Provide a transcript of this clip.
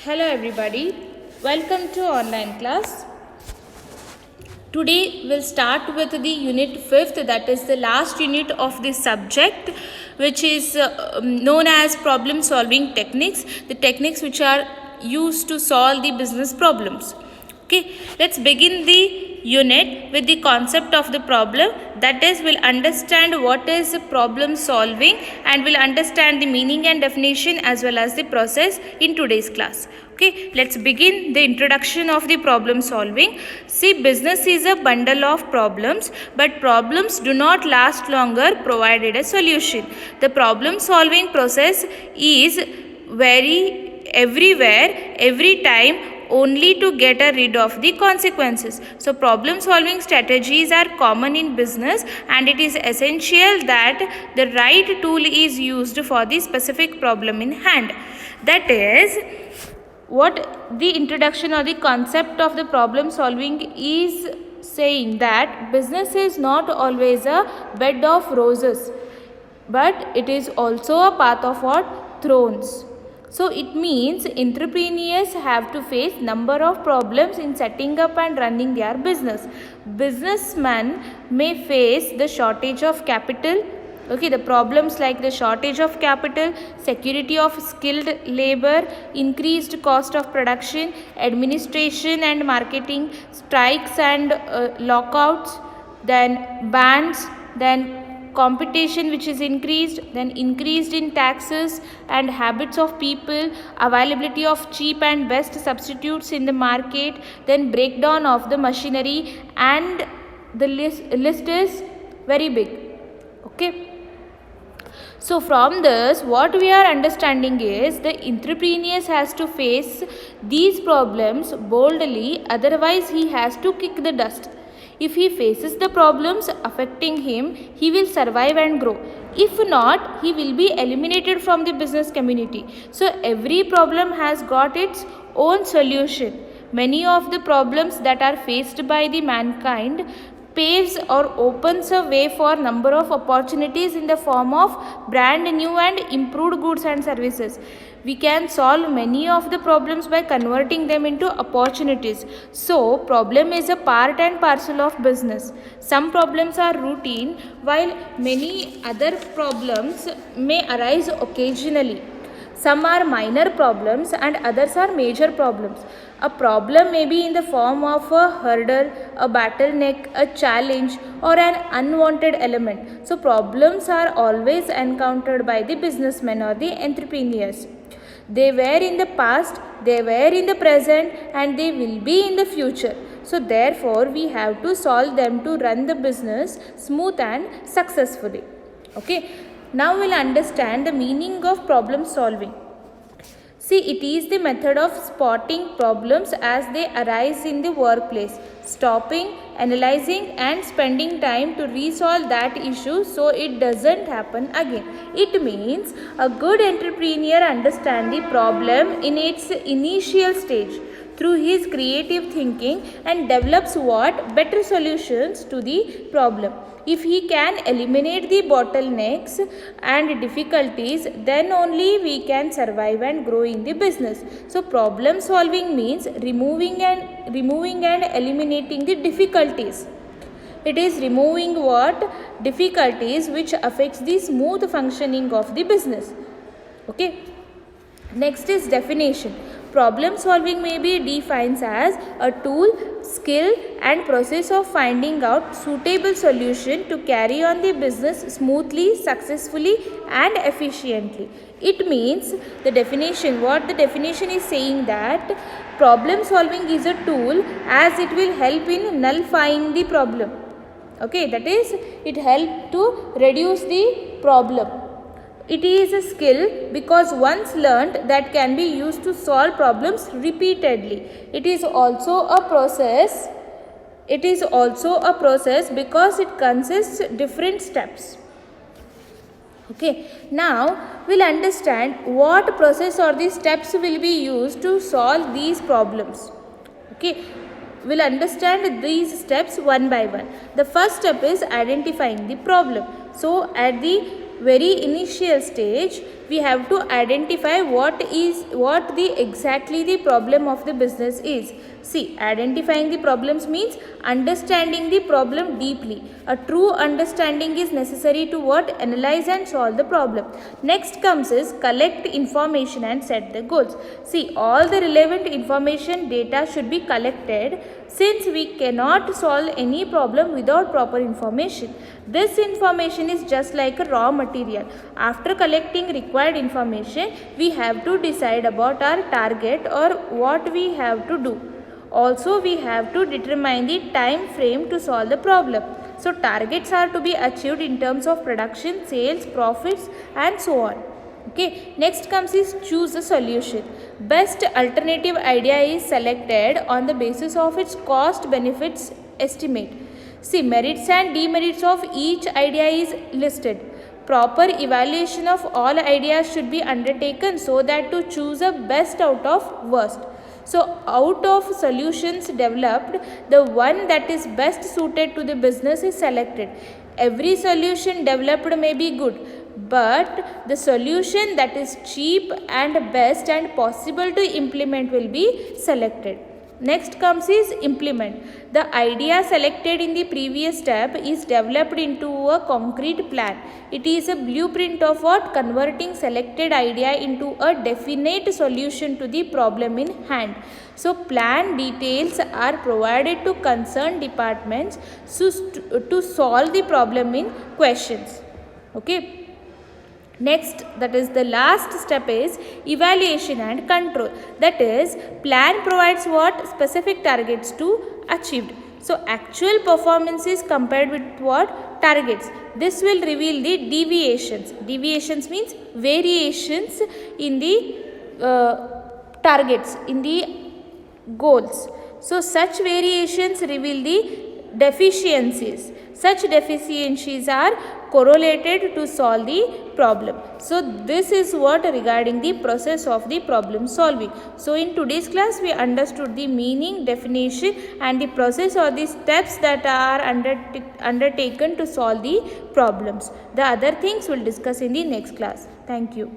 Hello everybody, welcome to online class. Today we'll start with the unit 5th, that is the last unit of this subject, which is known as problem solving techniques, the techniques which are used to solve the business problems. Okay, let's begin the unit with the concept of the problem, that is we'll understand what is problem solving and we'll understand the meaning and definition as well as the process in today's class. Okay, let's begin the introduction of the problem solving. See, business is a bundle of problems, but problems do not last longer provided a solution. The problem solving process is very everywhere, every time, only to get rid of the consequences. So problem solving strategies are common in business, and it is essential that the right tool is used for the specific problem in hand. That is what the introduction or the concept of the problem solving is saying, that business is not always a bed of roses, but it is also a path of what? Thorns. So it means entrepreneurs have to face number of problems in setting up and running their business. Businessmen may face the shortage of capital. Okay, the problems like the shortage of capital, security of skilled labor, increased cost of production, administration and marketing, strikes and lockouts, then bans, then competition which is increased, then increased in taxes and habits of people, availability of cheap and best substitutes in the market, then breakdown of the machinery, and the list is very big. Okay, so from this what we are understanding is the entrepreneur has to face these problems boldly, otherwise he has to kick the dust. If he faces the problems affecting him, he will survive and grow. If not, he will be eliminated from the business community. So every problem has got its own solution. Many of the problems that are faced by the mankind paves or opens a way for number of opportunities in the form of brand new and improved goods and services. We can solve many of the problems by converting them into opportunities. So problem is a part and parcel of business. Some problems are routine, while many other problems may arise occasionally. Some are minor problems and others are major problems. A problem may be in the form of a hurdle, a bottleneck, a challenge, or an unwanted element. So problems are always encountered by the businessmen or the entrepreneurs. They were in the past, they were in the present, and they will be in the future. So therefore we have to solve them to run the business smooth and successfully. Okay, now we'll understand the meaning of problem solving. See, it is the method of spotting problems as they arise in the workplace, stopping, analyzing and spending time to resolve that issue so it doesn't happen again. It means a good entrepreneur understands the problem in its initial stage through his creative thinking and develops what? Better solutions to the problem. If he can eliminate the bottlenecks and difficulties, then only we can survive and grow in the business. So problem solving means removing and eliminating the difficulties. It is removing what? Difficulties which affects the smooth functioning of the business. Okay. Next is definition. Problem solving may be defined as a tool, skill and process of finding out suitable solution to carry on the business smoothly, successfully and efficiently. It means the definition, what the definition is saying, that problem solving is a tool as it will help in nullifying the problem. Okay, that is, it helps to reduce the problem. It is a skill because once learnt that can be used to solve problems repeatedly. It is also a process. It is also a process because it consists different steps. Okay, now we'll understand what process or the steps will be used to solve these problems. Okay, we'll understand these steps one by one. The first step is identifying the problem. So at the very initial stage, we have to identify what exactly the problem of the business is. See, identifying the problems means understanding the problem deeply. A true understanding is necessary to analyze and solve the problem. Next comes is collect information and set the goals. See, all the relevant information data should be collected, since we cannot solve any problem without proper information. This information is just like a raw material. After collecting required information, we have to decide about our target or what we have to do. Also, we have to determine the time frame to solve the problem. So, targets are to be achieved in terms of production, sales, profits and so on. Okay, next comes is choose a solution. Best alternative idea is selected on the basis of its cost benefits estimate. See, merits and demerits of each idea is listed. Proper evaluation of all ideas should be undertaken so that to choose a best out of worst. So, out of solutions developed, the one that is best suited to the business is selected. Every solution developed may be good, but the solution that is cheap and best and possible to implement will be selected. Next comes is implement. The idea selected in the previous step is developed into a concrete plan. It is a blueprint of converting selected idea into a definite solution to the problem in hand. So, plan details are provided to concerned departments to solve the problem in questions. Okay. Next, that is the last step is evaluation and control. That is, plan provides what specific targets to achieved. So, actual performance is compared with what targets. This will reveal the deviations. Deviations means variations in the targets, in the goals. So, such variations reveal the deficiencies. Such deficiencies are correlated to solve the problem. So, this is what regarding the process of the problem solving. So, in today's class, we understood the meaning, definition and the process or the steps that are undertaken to solve the problems. The other things we'll discuss in the next class. Thank you.